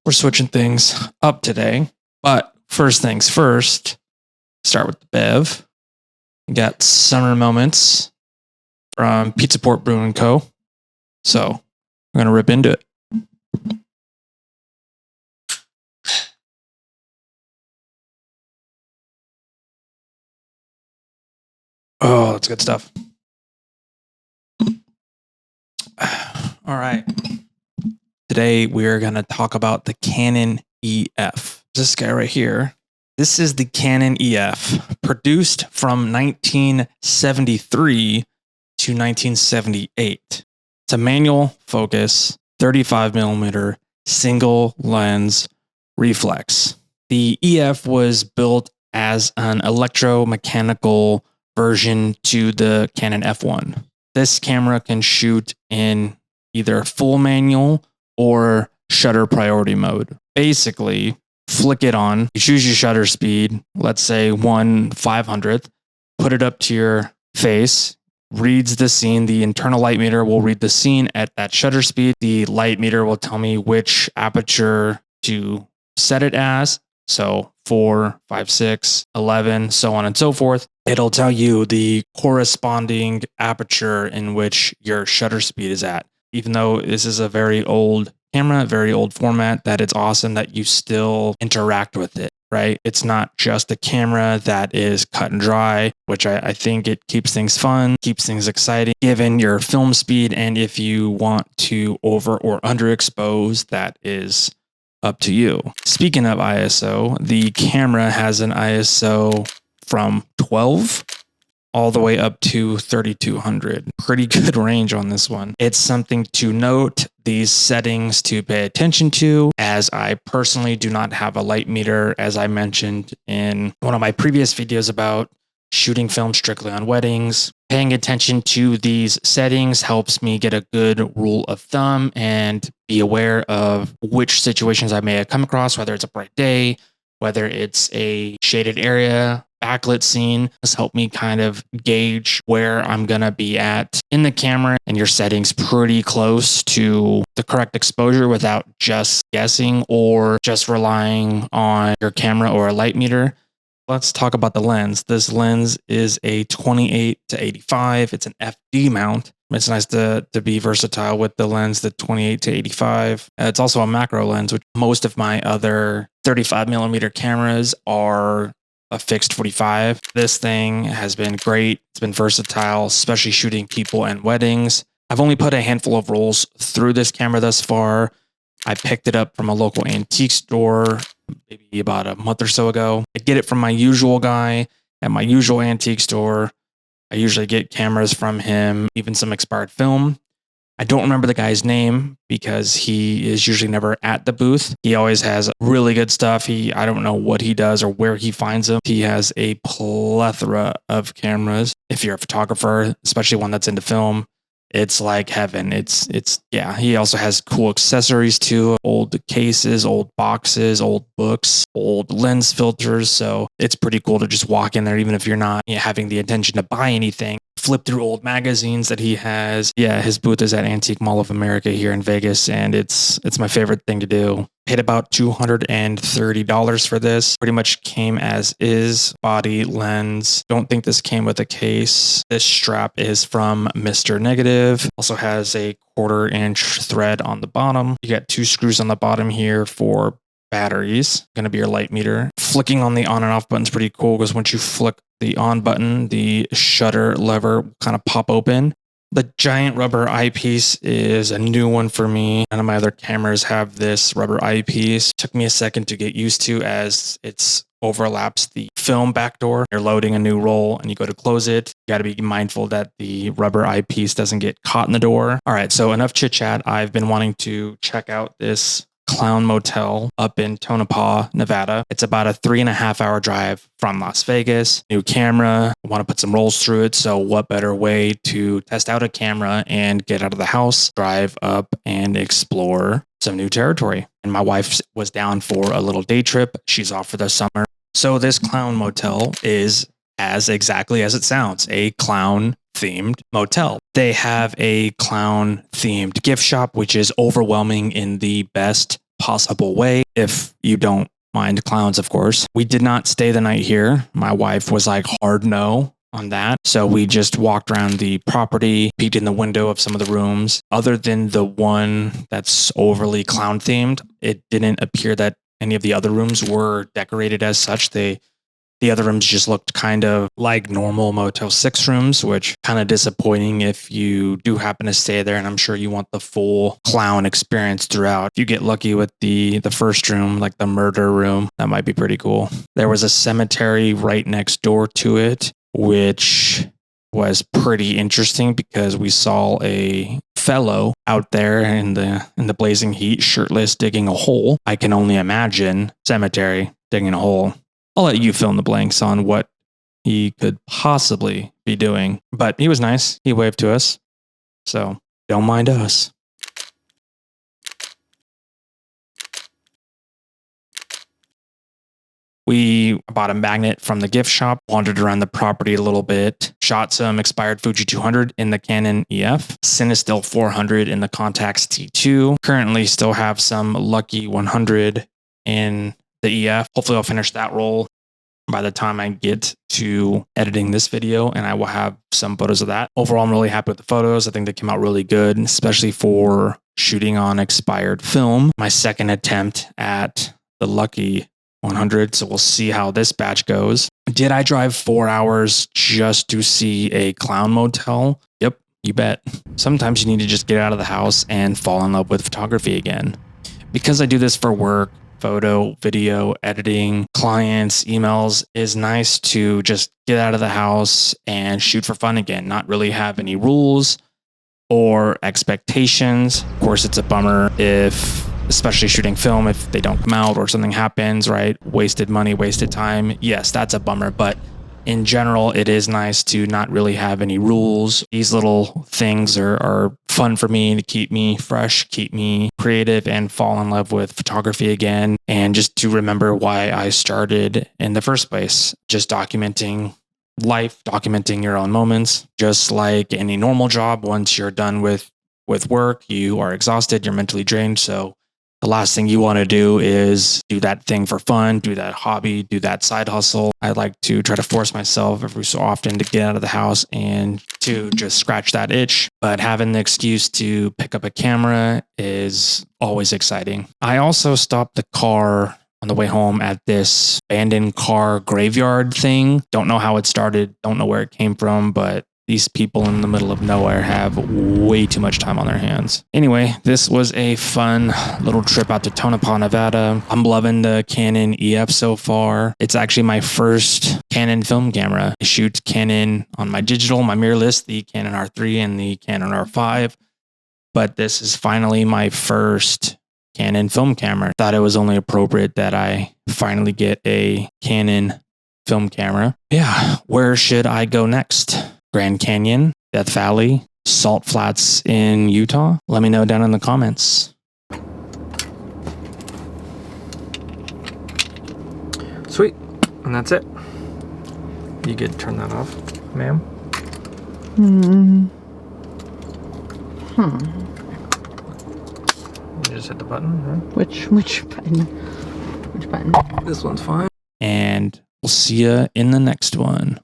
We're switching things up today. But first things first, start with the Bev. We got Summer Moments from Pizza Port Brewing Co. So we're going to rip into it. Oh, that's good stuff. All right. Today we're going to talk about the Canon EF. This guy right here. This is the Canon EF, produced from 1973 to 1978. It's a manual focus, 35 millimeter single lens reflex. The EF was built as an electromechanical version to the Canon F1. This camera can shoot in either full manual or shutter priority mode. Basically, flick it on, you choose your shutter speed, let's say 1/500th, put it up to your face, reads the scene. The internal light meter will read the scene at that shutter speed. The light meter will tell me which aperture to set it as. So 4, 5, 6, 11, so on and so forth. It'll tell you the corresponding aperture in which your shutter speed is at. Even though this is a very old camera, very old format, that it's awesome that you still interact with it, right? It's not just a camera that is cut and dry, which I think it keeps things fun, keeps things exciting, given your film speed. And if you want to over or underexpose, that is up to you. Speaking of ISO, the camera has an ISO from 12 all the way up to 3200. Pretty good range on this one. It's something to note, these settings to pay attention to, as I personally do not have a light meter, as I mentioned in one of my previous videos about shooting film strictly on weddings. Paying attention to these settings helps me get a good rule of thumb and be aware of which situations I may have come across, whether it's a bright day, whether it's a shaded area, backlit scene. This helped me kind of gauge where I'm going to be at in the camera, and your settings pretty close to the correct exposure without just guessing or just relying on your camera or a light meter. Let's talk about the lens. This lens is a 28-85. It's an FD mount. It's nice to be versatile with the lens, the 28-85. It's also a macro lens, which most of my other 35 millimeter cameras are a fixed 45. This thing has been great. It's been versatile, especially shooting people and weddings. I've only put a handful of rolls through this camera thus far. I picked it up from a local antique store maybe about a month or so ago. I get it from my usual guy at my usual antique store. I usually get cameras from him, even some expired film. I don't remember the guy's name because he is usually never at the booth. He always has really good stuff. I don't know what he does or where he finds them. He has a plethora of cameras. If you're a photographer, especially one that's into film, it's like heaven. Yeah. He also has cool accessories too. Old cases, old boxes, old books, old lens filters. So it's pretty cool to just walk in there, even if you're not having the intention to buy anything. Flip through old magazines that he has. Yeah, his booth is at Antique Mall of America here in Vegas, and it's my favorite thing to do. Paid about $230 for this. Pretty much came as is, body, lens. Don't think this came with a case. This strap is from Mr. Negative. Also has a 1/4-inch thread on the bottom. You got 2 screws on the bottom here for batteries. Going to be your light meter. Flicking on the on and off button is pretty cool because once you flick the on button, the shutter lever will kind of pop open. The giant rubber eyepiece is a new one for me. None of my other cameras have this rubber eyepiece. Took me a second to get used to as it's overlaps the film back door. You're loading a new roll and you go to close it. You got to be mindful that the rubber eyepiece doesn't get caught in the door. All right, so enough chit chat. I've been wanting to check out this Clown Motel up in Tonapah, Nevada. It's about a 3.5-hour drive from Las Vegas. New camera, I want to put some rolls through it. So what better way to test out a camera and get out of the house, drive up and explore some new territory. And my wife was down for a little day trip. She's off for the summer. So this Clown Motel is as exactly as it sounds, a clown themed motel. They have a clown themed gift shop, which is overwhelming in the best possible way, if you don't mind clowns, of course. We did not stay the night here. My wife was like hard no on that. So we just walked around the property, peeked in the window of some of the rooms. Other than the one that's overly clown themed, it didn't appear that any of the other rooms were decorated as such. The other rooms just looked kind of like normal Motel 6 rooms, which kind of disappointing if you do happen to stay there. And I'm sure you want the full clown experience throughout. If you get lucky with the first room, like the murder room, that might be pretty cool. There was a cemetery right next door to it, which was pretty interesting because we saw a fellow out there in the blazing heat, shirtless, digging a hole. I can only imagine cemetery digging a hole. I'll let you fill in the blanks on what he could possibly be doing. But he was nice. He waved to us. So don't mind us. We bought a magnet from the gift shop, wandered around the property a little bit, shot some expired Fuji 200 in the Canon EF, Cinestill 400 in the Contax T2. Currently still have some Lucky 100 in the EF. Hopefully I'll finish that roll by the time I get to editing this video, and I will have some photos of that. Overall, I'm really happy with the photos. I think they came out really good, especially for shooting on expired film. My second attempt at the Lucky 100, so we'll see how this batch goes. Did I drive 4 hours just to see a clown motel? Yep, you bet. Sometimes you need to just get out of the house and fall in love with photography again. Because I do this for work, photo, video, editing, clients, emails, is nice to just get out of the house and shoot for fun again, not really have any rules or expectations. Of course, it's a bummer if, especially shooting film, if they don't come out or something happens, right? Wasted money, wasted time. Yes, that's a bummer, but in general, it is nice to not really have any rules. These little things are fun for me to keep me fresh, keep me creative, and fall in love with photography again. And just to remember why I started in the first place, just documenting life, documenting your own moments. Just like any normal job, once you're done with work, you are exhausted, you're mentally drained. So the last thing you want to do is do that thing for fun, do that hobby, do that side hustle. I like to try to force myself every so often to get out of the house and to just scratch that itch. But having the excuse to pick up a camera is always exciting. I also stopped the car on the way home at this abandoned car graveyard thing. Don't know how it started, don't know where it came from, but these people in the middle of nowhere have way too much time on their hands. Anyway, this was a fun little trip out to Tonapah, Nevada. I'm loving the Canon EF so far. It's actually my first Canon film camera. I shoot Canon on my digital, my mirrorless, the Canon R3 and the Canon R5. But this is finally my first Canon film camera. Thought it was only appropriate that I finally get a Canon film camera. Yeah, where should I go next? Grand Canyon, Death Valley, Salt Flats in Utah? Let me know down in the comments. Sweet. And that's it. You could turn that off, ma'am. You just hit the button, right? Which button? Which button? This one's fine. And we'll see you in the next one.